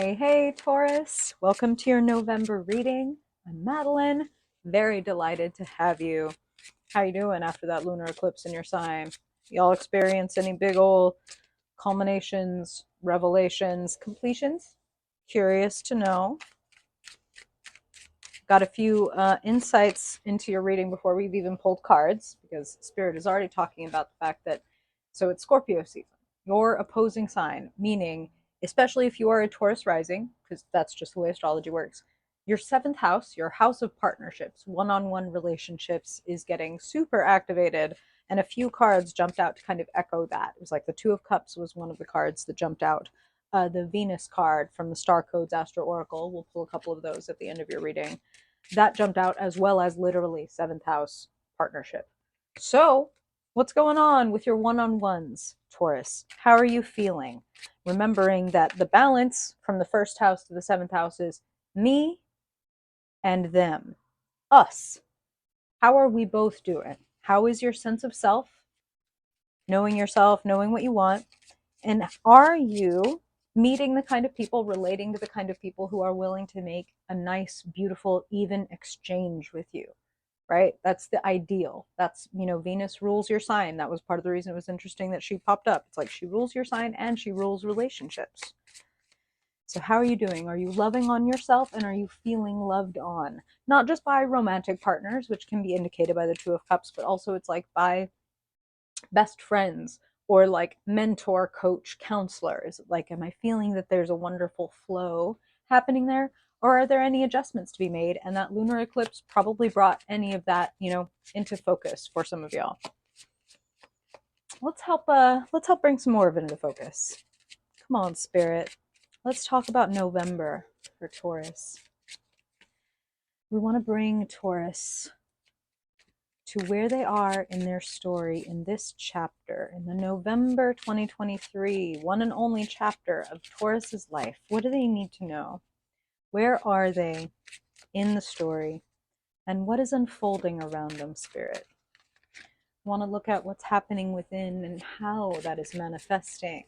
Hey, Taurus. Welcome to your November reading. I'm Madeleine. Very delighted to have you. How you doing after that lunar eclipse in your sign? Y'all experience any big old culminations, revelations, completions? Curious to know. Got a few insights into your reading before we've even pulled cards, because Spirit is already talking about the fact that, so it's Scorpio season, your opposing sign, meaning, especially if you are a Taurus rising, because that's just the way astrology works, your seventh house, your house of partnerships, one on one relationships, is getting super activated. And a few cards jumped out to kind of echo that. It was like the Two of Cups was one of the cards that jumped out. The Venus card from the Star Codes Astro Oracle, we'll pull a couple of those at the end of your reading, that jumped out, as well as literally seventh house partnership. So, what's going on with your one-on-ones, Taurus? How are you feeling? Remembering that the balance from the first house to the seventh house is me and them, us. How are we both doing? How is your sense of self? Knowing yourself, knowing what you want. And are you meeting the kind of people, relating to the kind of people who are willing to make a nice, beautiful, even exchange with you? Right? That's the ideal. That's, Venus rules your sign. That was part of the reason it was interesting that she popped up. It's like she rules your sign and she rules relationships. So how are you doing? Are you loving on yourself, and are you feeling loved on? Not just by romantic partners, which can be indicated by the Two of Cups, but also it's like by best friends or like mentor, coach, counselors. Like, am I feeling that there's a wonderful flow happening there? Or are there any adjustments to be made? And that lunar eclipse probably brought any of that, into focus for some of y'all. Let's help bring some more of it into focus. Come on, Spirit. Let's talk about November for Taurus. We want to bring Taurus to where they are in their story in this chapter, in the November 2023 one and only chapter of Taurus's life. What do they need to know? Where are they in the story? And what is unfolding around them, Spirit? I want to look at what's happening within and how that is manifesting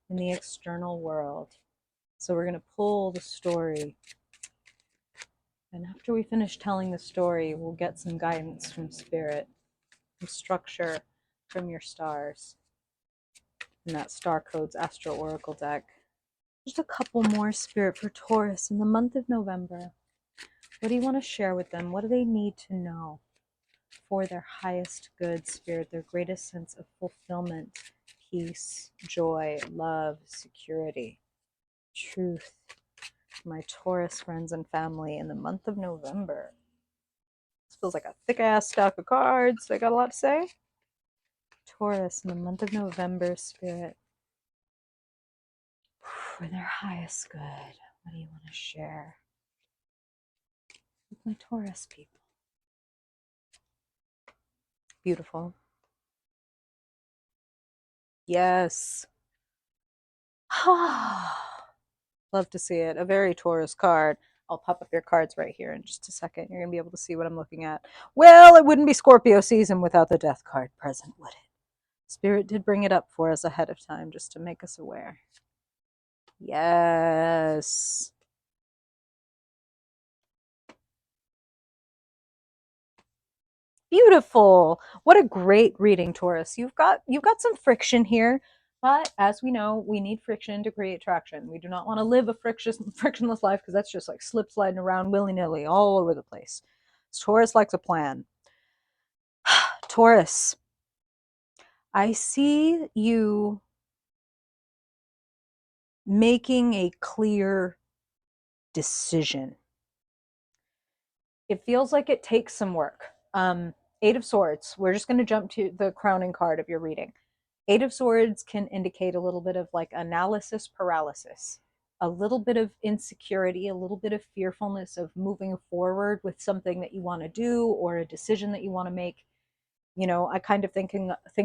in the external world. So we're going to pull the story. And after we finish telling the story, we'll get some guidance from Spirit, some structure from your stars in that Star Codes Astro Oracle deck. Just a couple more, Spirit, for Taurus in the month of November. What do you want to share with them? What do they need to know for their highest good, Spirit, their greatest sense of fulfillment, peace, joy, love, security, truth? My Taurus friends and family in the month of November. This feels like a thick-ass stack of cards. I got a lot to say. Taurus in the month of November, Spirit. For their highest good, what do you want to share with my Taurus people? Beautiful. Yes. Love to see it. A very Taurus card. I'll pop up your cards right here in just a second. You're going to be able to see what I'm looking at. Well, it wouldn't be Scorpio season without the death card present, would it? Spirit did bring it up for us ahead of time just to make us aware. Yes. Beautiful. What a great reading, Taurus. You've got some friction here, but as we know, we need friction to create traction. We do not want to live a frictionless life, because that's just like slip sliding around willy-nilly all over the place. Taurus likes a plan. Taurus, I see you making a clear decision. It feels like it takes some work. Eight of Swords. We're just going to jump to the crowning card of your reading. Eight of Swords can indicate a little bit of like analysis paralysis, a little bit of insecurity, a little bit of fearfulness of moving forward with something that you want to do or a decision that you want to make. I kind of think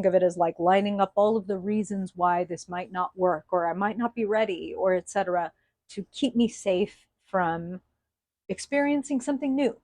of it as like lining up all of the reasons why this might not work, or I might not be ready, or etc., to keep me safe from experiencing something new.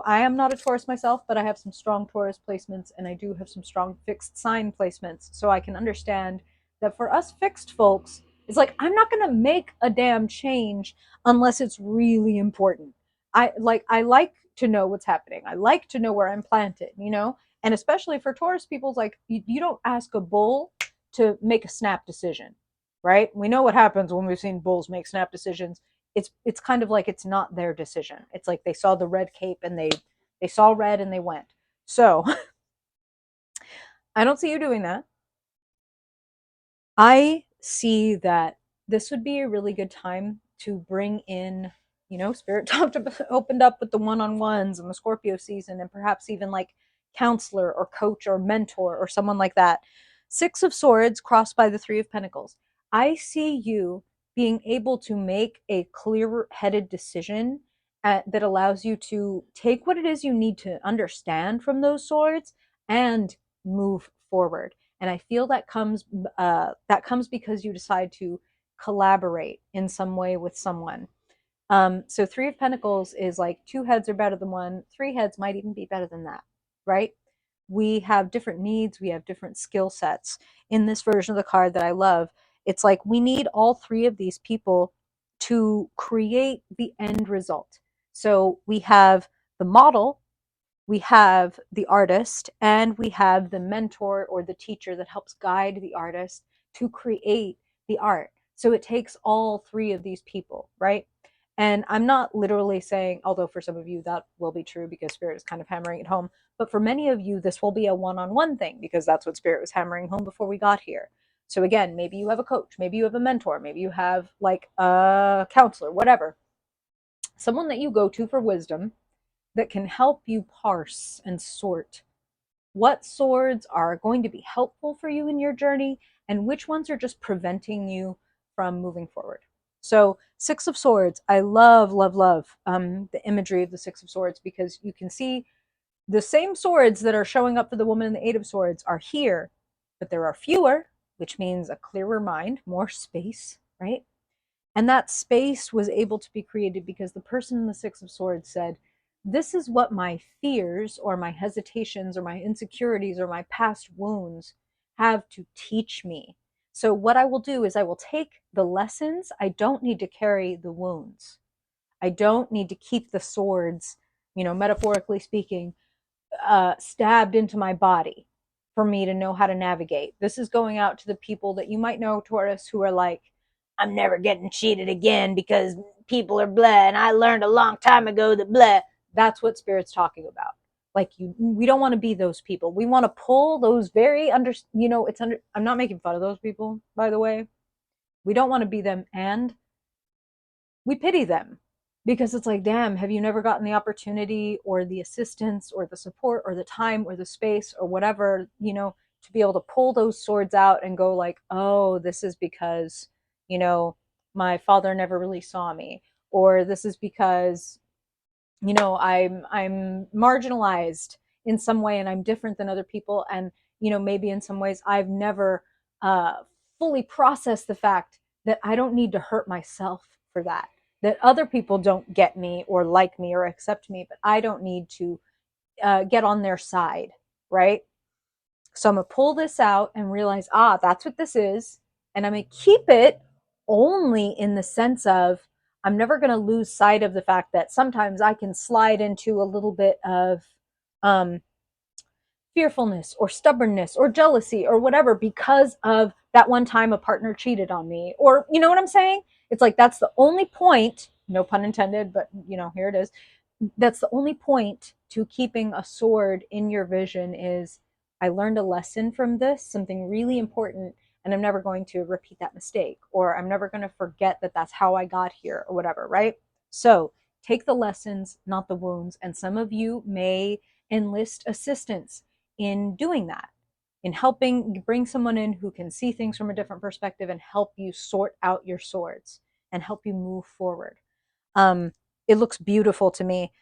I am not a Taurus myself, but I have some strong Taurus placements, and I do have some strong fixed sign placements. So I can understand that for us fixed folks, It's like, I'm not going to make a damn change unless it's really important. I like to know what's happening. I like to know where I'm planted, you know? And especially for Taurus people, it's like you don't ask a bull to make a snap decision, right? We know what happens when we've seen bulls make snap decisions. It's kind of like it's not their decision. It's like they saw the red cape and they saw red and they went. So I don't see you doing that. I see that this would be a really good time to bring in, Spirit talked about, opened up with the one-on-ones and the Scorpio season, and perhaps even like counselor or coach or mentor or someone like that. Six of Swords crossed by the Three of Pentacles. I see you being able to make a clear-headed decision that allows you to take what it is you need to understand from those swords and move forward. And I feel that comes because you decide to collaborate in some way with someone. So Three of Pentacles is like two heads are better than one. Three heads might even be better than that, right? We have different needs. We have different skill sets. In this version of the card that I love, it's like we need all three of these people to create the end result. So we have the model, we have the artist, and we have the mentor or the teacher that helps guide the artist to create the art. So it takes all three of these people, right? And I'm not literally saying, although for some of you that will be true because Spirit is kind of hammering it home, but for many of you, this will be a one-on-one thing because that's what Spirit was hammering home before we got here. So again, maybe you have a coach, maybe you have a mentor, maybe you have like a counselor, whatever, someone that you go to for wisdom that can help you parse and sort what swords are going to be helpful for you in your journey and which ones are just preventing you from moving forward. So, Six of Swords, I love, love, love the imagery of the Six of Swords because you can see the same swords that are showing up for the woman in the Eight of Swords are here, but there are fewer, which means a clearer mind, more space, right? And that space was able to be created because the person in the Six of Swords said, this is what my fears or my hesitations or my insecurities or my past wounds have to teach me. So, what I will do is I will take the lessons. I don't need to carry the wounds. I don't need to keep the swords, metaphorically speaking, stabbed into my body for me to know how to navigate. This is going out to the people that you might know, Taurus, who are like, I'm never getting cheated again because people are blah, and I learned a long time ago that blah. That's what Spirit's talking about. Like we don't want to be those people. We want to pull those very I'm not making fun of those people, by the way. We don't want to be them, and we pity them because it's like, damn, have you never gotten the opportunity or the assistance or the support or the time or the space or whatever, to be able to pull those swords out and go like, oh, this is because, you know, my father never really saw me, or this is because, I'm marginalized in some way and I'm different than other people, and maybe in some ways I've never uh, fully processed the fact that I don't need to hurt myself for that, that other people don't get me or like me or accept me, but I don't need to get on their side, right? So I'm gonna pull this out and realize, that's what this is, and I'm gonna keep it only in the sense of I'm never gonna lose sight of the fact that sometimes I can slide into a little bit of um, fearfulness or stubbornness or jealousy or whatever because of that one time a partner cheated on me, or you know what I'm saying? It's like that's the only point, no pun intended, but here it is. That's the only point to keeping a sword in your vision is I learned a lesson from this, something really important, and I'm never going to repeat that mistake, or I'm never going to forget that that's how I got here, or whatever, right? So take the lessons, not the wounds. And some of you may enlist assistance in doing that, in helping bring someone in who can see things from a different perspective and help you sort out your swords and help you move forward. It looks beautiful to me.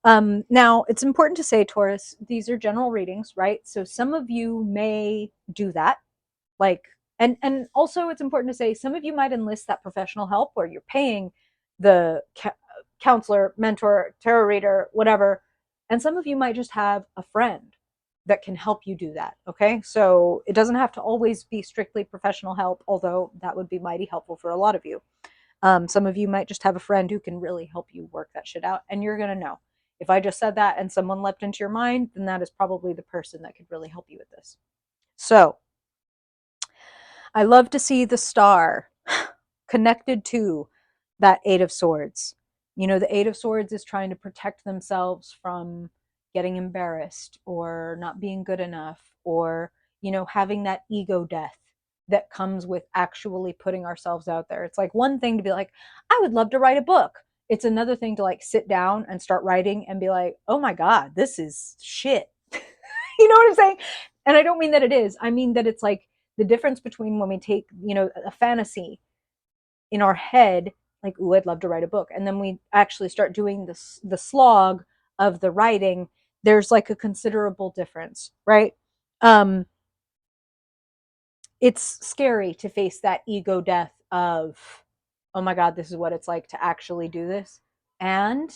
Now, it's important to say, Taurus, these are general readings, right? So some of you may do that. Like, and also it's important to say some of you might enlist that professional help where you're paying the counselor, mentor, tarot reader, whatever. And some of you might just have a friend that can help you do that. Okay. So it doesn't have to always be strictly professional help, although that would be mighty helpful for a lot of you. Some of you might just have a friend who can really help you work that shit out, and you're going to know. If I just said that and someone leapt into your mind, then that is probably the person that could really help you with this. So I love to see the star connected to that Eight of Swords. You know, the Eight of Swords is trying to protect themselves from getting embarrassed or not being good enough or, you know, having that ego death that comes with actually putting ourselves out there. It's like one thing to be like, I would love to write a book. It's another thing to like sit down and start writing and be like, oh my God, this is shit. You know what I'm saying? And I don't mean that it is. I mean that it's like the difference between when we take, you know, a fantasy in our head, like, ooh, I'd love to write a book. And then we actually start doing this, the slog of the writing, there's like a considerable difference, right? Um, it's scary to face that ego death of, oh my God, this is what it's like to actually do this. And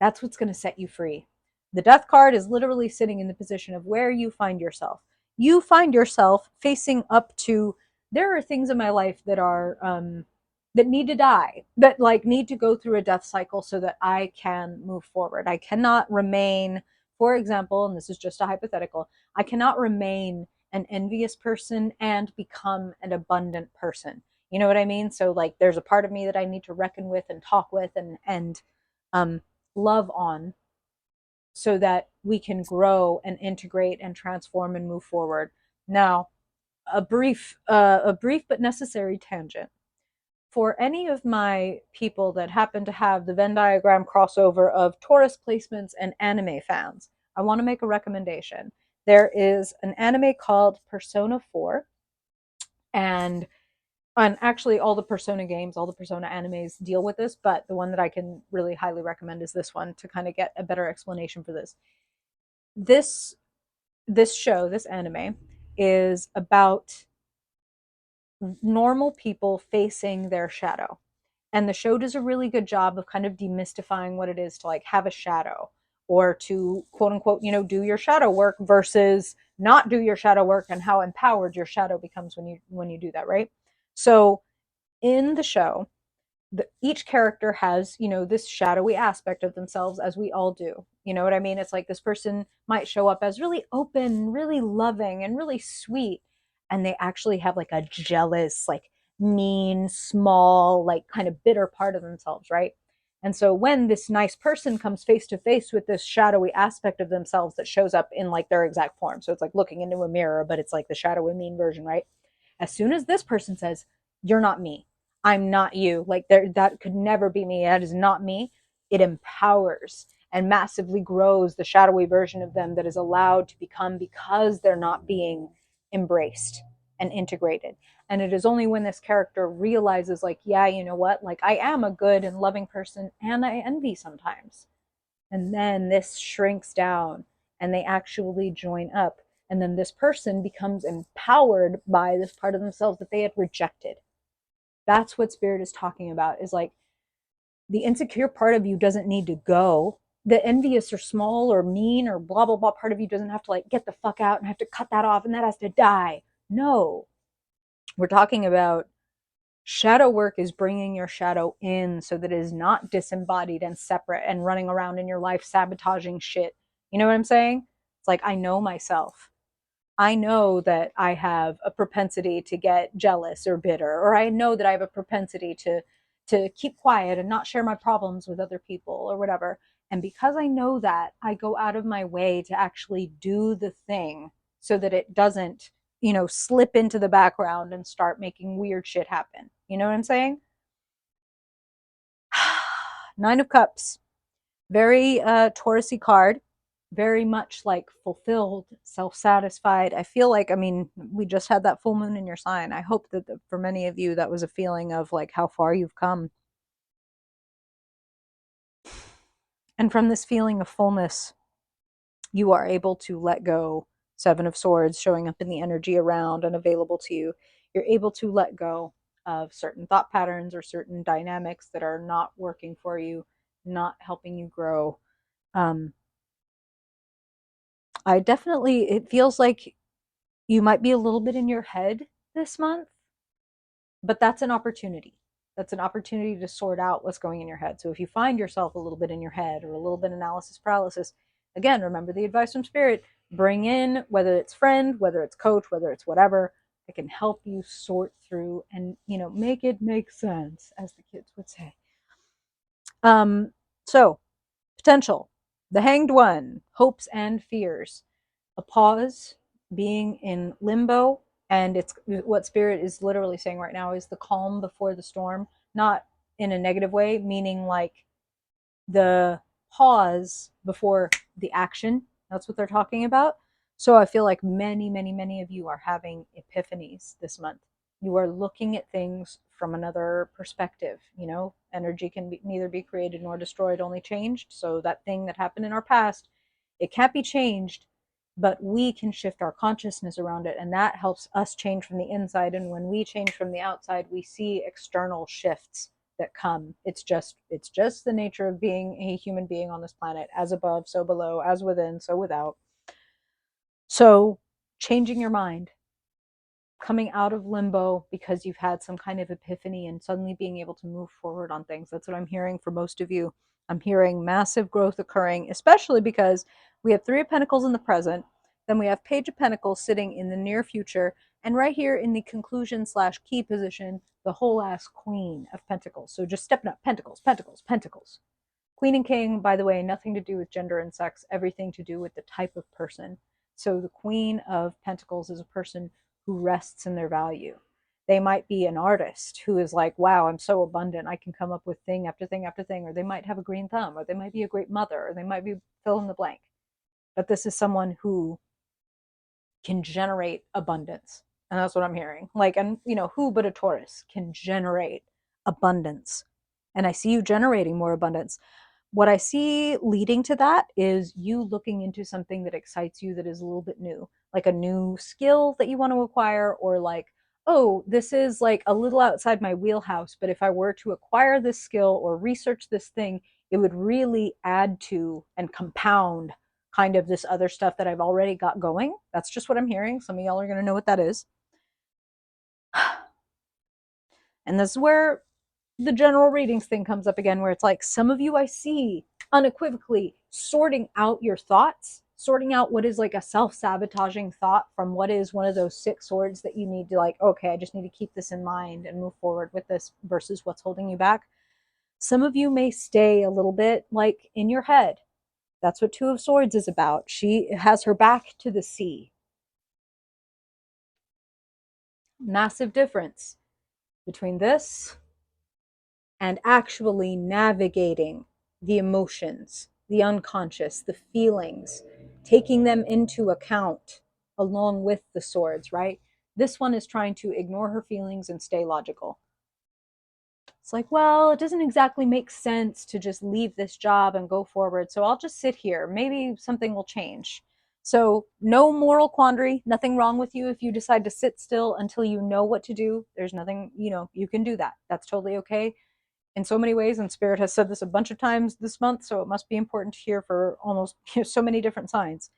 that's what's going to set you free. The death card is literally sitting in the position of where you find yourself. You find yourself facing up to, there are things in my life that are that need to die, that like need to go through a death cycle so that I can move forward. I cannot remain, for example, and this is just a hypothetical, I cannot remain an envious person and become an abundant person. You know what I mean? So like there's a part of me that I need to reckon with and talk with and um love on so that we can grow and integrate and transform and move forward. Now, a brief but necessary tangent. For any of my people that happen to have the Venn diagram crossover of Taurus placements and anime fans, I want to make a recommendation. There is an anime called Persona 4, and actually all the Persona games, all the Persona animes deal with this, but the one that I can really highly recommend is this one to kind of get a better explanation for this. This this show, this anime, is about normal people facing their shadow. And the show does a really good job of kind of demystifying what it is to like have a shadow or to quote unquote, you know, do your shadow work versus not do your shadow work and how empowered your shadow becomes when you do that, right? So in the show, each character has, you know, this shadowy aspect of themselves, as we all do. You know what I mean? It's like this person might show up as really open, really loving, and really sweet, and they actually have like a jealous, like mean, small, like kind of bitter part of themselves, right? And so when this nice person comes face to face with this shadowy aspect of themselves that shows up in like their exact form, so it's like looking into a mirror, but it's like the shadowy mean version, right? As soon as this person says, "You're not me. I'm not you," like there, that could never be me. That is not me. It empowers and massively grows the shadowy version of them that is allowed to become because they're not being embraced and integrated. And it is only when this character realizes, like, yeah, you know what? Like, I am a good and loving person and I envy sometimes. And then this shrinks down and they actually join up. And then this person becomes empowered by this part of themselves that they had rejected. That's what Spirit is talking about, is like the insecure part of you doesn't need to go. The envious or small or mean or blah, blah, blah part of you doesn't have to like get the fuck out and have to cut that off and that has to die. No, we're talking about shadow work is bringing your shadow in so that it is not disembodied and separate and running around in your life sabotaging shit. You know what I'm saying? It's like, I know myself. I know that I have a propensity to get jealous or bitter, or I know that I have a propensity to keep quiet and not share my problems with other people or whatever. And because I know that, I go out of my way to actually do the thing so that it doesn't, you know, slip into the background and start making weird shit happen. You know what I'm saying? Nine of Cups, very Taurusy card, very much like fulfilled, self-satisfied. I feel like, I mean, we just had that full moon in your sign. I hope that for many of you that was a feeling of like how far you've come. And from this feeling of fullness, you are able to let go. Seven of Swords showing up in the energy around and available to you. You're able to let go of certain thought patterns or certain dynamics that are not working for you, not helping you grow. Um, It feels like you might be a little bit in your head this month, but that's an opportunity. That's an opportunity to sort out what's going in your head. So if you find yourself a little bit in your head or a little bit analysis paralysis, again, remember the advice from spirit. Bring in, whether it's friend, whether it's coach, whether it's whatever, that can help you sort through and, make it make sense, as the kids would say. So potential, the hanged one, hopes and fears, a pause, being in limbo. And it's what spirit is literally saying right now is the calm before the storm, not in a negative way, meaning like the pause before the action. That's what they're talking about. So I feel like many, many, many of you are having epiphanies this month. You are looking at things from another perspective. Energy can neither be created nor destroyed, only changed. So that thing that happened in our past, it can't be changed, but we can shift our consciousness around it. And that helps us change from the inside. And when we change from the outside, we see external shifts that come. It's just the nature of being a human being on this planet, as above, so below, as within, so without. So changing your mind, coming out of limbo because you've had some kind of epiphany and suddenly being able to move forward on things. That's what I'm hearing for most of you. I'm hearing massive growth occurring, especially because we have Three of Pentacles in the present, then we have Page of Pentacles sitting in the near future, and right here in the conclusion slash key position, the whole ass Queen of Pentacles. So just stepping up, Pentacles, Pentacles, Pentacles. Queen and King, by the way, nothing to do with gender and sex, everything to do with the type of person. So the Queen of Pentacles is a person who rests in their value. They might be an artist who is like, wow, I'm so abundant, I can come up with thing after thing after thing. Or they might have a green thumb, or they might be a great mother, or they might be fill in the blank. But this is someone who can generate abundance. And that's what I'm hearing. Like, and who but a Taurus can generate abundance? And I see you generating more abundance. What I see leading to that is you looking into something that excites you, that is a little bit new, like a new skill that you want to acquire, or like, oh, this is like a little outside my wheelhouse, but if I were to acquire this skill or research this thing, it would really add to and compound kind of this other stuff that I've already got going. That's just what I'm hearing. Some of y'all are going to know what that is. And this is where the general readings thing comes up again, where it's like some of you I see unequivocally sorting out your thoughts, sorting out what is like a self-sabotaging thought from what is one of those six swords that you need to like, okay, I just need to keep this in mind and move forward with this versus what's holding you back. Some of you may stay a little bit like in your head. That's what Two of Swords is about. She has her back to the sea. Massive difference between this and actually navigating the emotions, the unconscious, the feelings, taking them into account along with the swords, right? This one is trying to ignore her feelings and stay logical. It's like, well, it doesn't exactly make sense to just leave this job and go forward. So I'll just sit here. Maybe something will change. So, no moral quandary, nothing wrong with you if you decide to sit still until you know what to do. There's nothing, you can do that. That's totally okay in so many ways. And Spirit has said this a bunch of times this month. So, it must be important to hear for almost so many different signs.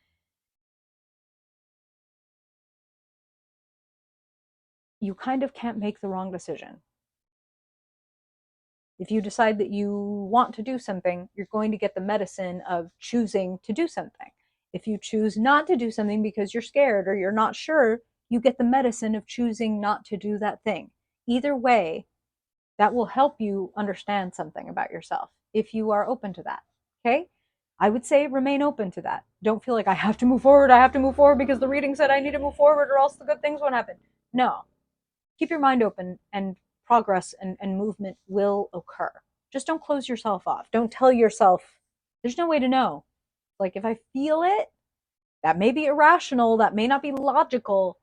You kind of can't make the wrong decision. If you decide that you want to do something, you're going to get the medicine of choosing to do something. If you choose not to do something because you're scared or you're not sure, you get the medicine of choosing not to do that thing. Either way, that will help you understand something about yourself if you are open to that. Okay? I would say remain open to that. Don't feel like I have to move forward. I have to move forward because the reading said I need to move forward or else the good things won't happen. No, keep your mind open and progress and movement will occur. Just don't close yourself off. Don't tell yourself, there's no way to know. Like, if I feel it, that may be irrational, that may not be logical,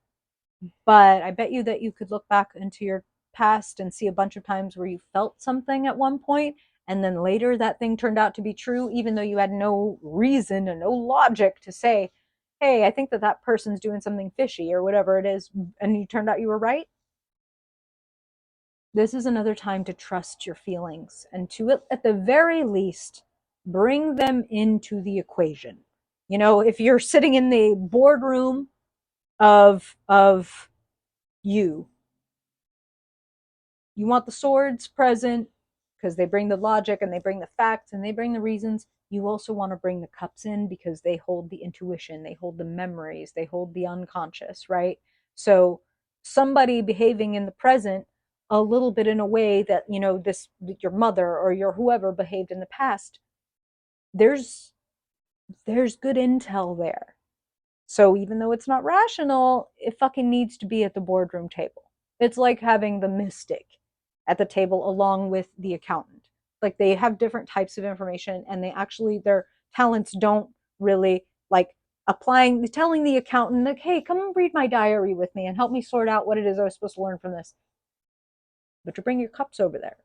but I bet you that you could look back into your past and see a bunch of times where you felt something at one point, and then later that thing turned out to be true, even though you had no reason and no logic to say, hey, I think that that person's doing something fishy or whatever it is, and you turned out you were right. This is another time to trust your feelings and to, at the very least, bring them into the equation. You know, if you're sitting in the boardroom of you, you want the swords present because they bring the logic and they bring the facts and they bring the reasons. You also want to bring the cups in because they hold the intuition, they hold the memories, they hold the unconscious, right? So somebody behaving in the present a little bit in a way that, you know, this your mother or your whoever behaved in the past, there's there's good intel there. So even though it's not rational, it fucking needs to be at the boardroom table. It's like having the mystic at the table along with the accountant. Like they have different types of information and they actually, their talents don't really like applying, telling the accountant, like, hey, come read my diary with me and help me sort out what it is I was supposed to learn from this. But you bring your cups over there.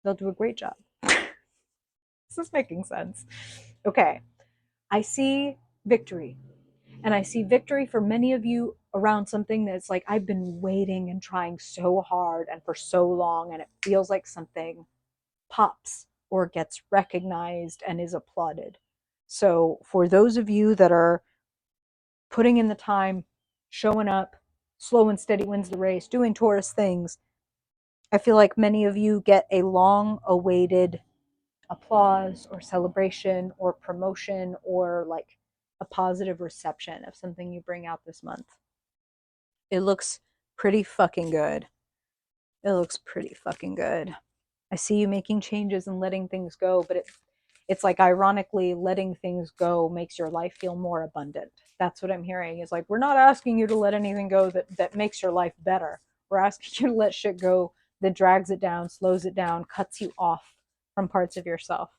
They'll do a great job. This is making sense. Okay. I see victory. And I see victory for many of you around something that's like, I've been waiting and trying so hard and for so long, and it feels like something pops or gets recognized and is applauded. So, for those of you that are putting in the time, showing up, slow and steady wins the race, doing Taurus things, I feel like many of you get a long awaited applause or celebration or promotion or like a positive reception of something you bring out this month. It looks pretty fucking good. It looks pretty fucking good. I see you making changes and letting things go, but it's like ironically letting things go makes your life feel more abundant. That's what I'm hearing. Is like we're not asking you to let anything go that makes your life better. We're asking you to let shit go that drags it down, slows it down, cuts you off from parts of yourself.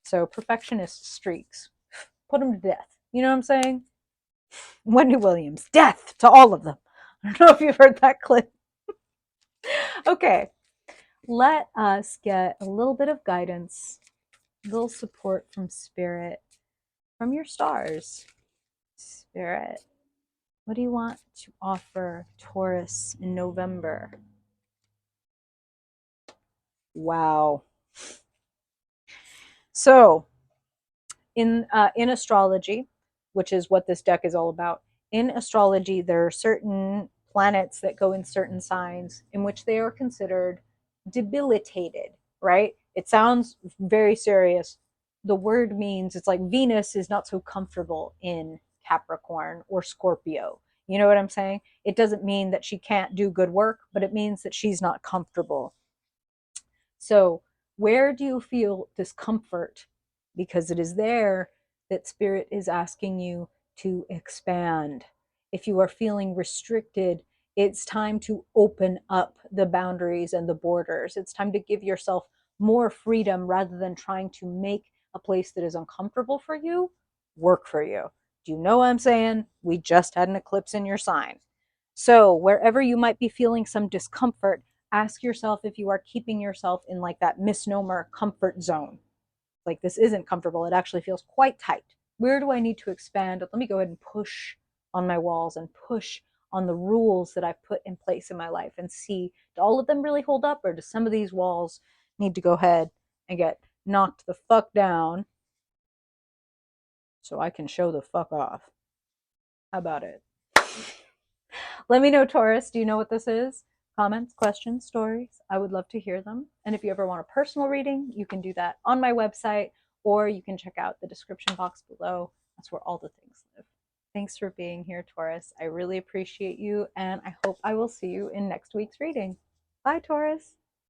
So perfectionist streaks, put them to death. You know what I'm saying? Wendy Williams, death to all of them. I don't know if you've heard that clip. Okay, let us get a little bit of guidance, a little support from spirit, from your stars. Spirit, what do you want to offer Taurus in November? Wow. So, in astrology, which is what this deck is all about, in astrology, there are certain planets that go in certain signs in which they are considered debilitated, right? It sounds very serious. The word means it's like Venus is not so comfortable in Capricorn or Scorpio. You know what I'm saying? It doesn't mean that she can't do good work, but it means that she's not comfortable. So, where do you feel discomfort? Because it is there that spirit is asking you to expand. If you are feeling restricted, it's time to open up the boundaries and the borders. It's time to give yourself more freedom rather than trying to make a place that is uncomfortable for you work for you. Do you know what I'm saying? We just had an eclipse in your sign. So, wherever you might be feeling some discomfort, ask yourself if you are keeping yourself in like that misnomer comfort zone. Like, this isn't comfortable. It actually feels quite tight. Where do I need to expand? Let me go ahead and push on my walls and push on the rules that I've put in place in my life and see, do all of them really hold up, or do some of these walls need to go ahead and get knocked the fuck down so I can show the fuck off? How about it? Let me know, Taurus. Do you know what this is? Comments, questions, stories. I would love to hear them. And if you ever want a personal reading, you can do that on my website, or you can check out the description box below. That's where all the things live. Thanks for being here, Taurus. I really appreciate you, and I hope I will see you in next week's reading. Bye, Taurus.